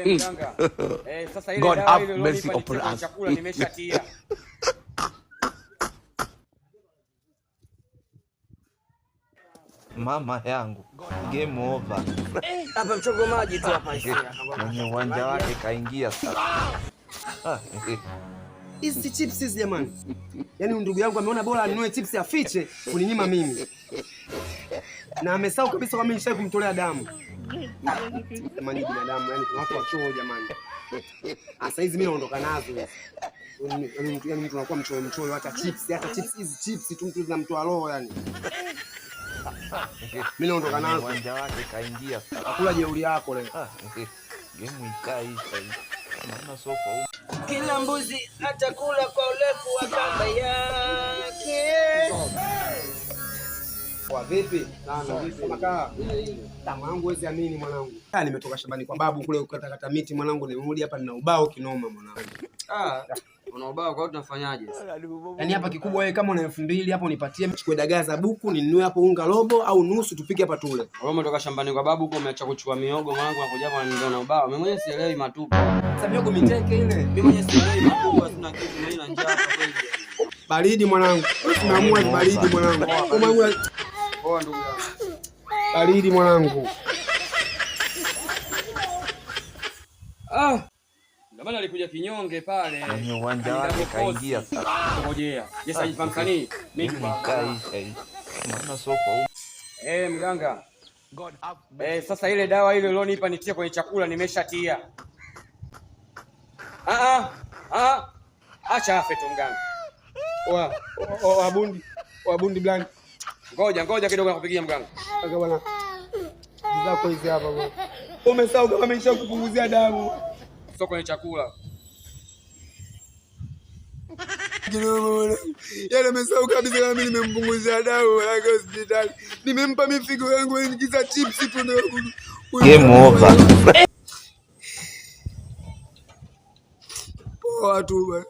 Mganga. Sasa ile dawa ile ulionipa ni chakula nimeshatia. Mama yangu, game over. Hapa mchongo maji tu hapa hivi. Mwenye uwanja wake kaingia sasa. Hizi chips hizi jamani. Yaani ndugu yangu ameona bora anunue chips afiche kuninyima mimi. Na amesahau kabisa kwamba nishawahi kumtolea damu. Jamani binadamu, yani kuna watu wachoo jamani. Sasa hizi mimi naondoka nazo hizi. Yaani mtu anakuwa mchoyo hata chips hizi chips tu mtu zinamtoa roho yani. Mimi naondoka nazo. Uwanja wake kaingia sasa. Kula jeuri yako leo. Game ikaisha hii. Maana sofa Kila mbuzi atakula kwa urefu wa kamba yake. Kwa vipi? Sana vipi makaa? Tamu yangu wewe amini mwanangu. Nimetoka shambani kwa babu kule kukatakata miti mwanangu, nimerudi hapa nina ubao kinoma mwanangu. Una ubao kwa hiyo tunafanyaje? Yaani hapa kikubwa wewe kama una 2000 hapo unipatie, chukue dagaa za buku ninunue hapo unga robo au nusu tupike hapa tule. Wewe umetoka shambani kwa babu huko umeacha kuchukua miogo mwanangu na kuja hapa ndio na ubao. Mimi mwenyewe sielewi matupu. Sasa miogo miteke ile. Mimi mwenyewe sielewi matupu, hatuna kitu mimi na njaa hapa kweli. Baridi mwanangu. Tunaamua ni baridi mwanangu. Mwanangu. Poa ndugu yangu. Baridi mwanangu. Ndio maana alikuja kinyonge pale. mwenye uwanja wake kaingia sasa. Ngojea. Yes, ajipa msanii. Mimi Ikaisha hii. Maana sofa mganga. Sasa ile dawa ile ulionipa nitie kwenye chakula nimeshatia. Acha afe tu mganga. Wabundi blank. Ngoja kidogo nakupigia mganga. Aka bwana. Zako hizi hapa bwana. Umesahau kama amesha kupunguzia damu. Sio kwenye chakula. Yale amesahau kabisa kama mimi nimempunguzia damu yake hospitali. Nimempa mifigo yangu nikiza chips tu ndio. game over. Poa tu bwana.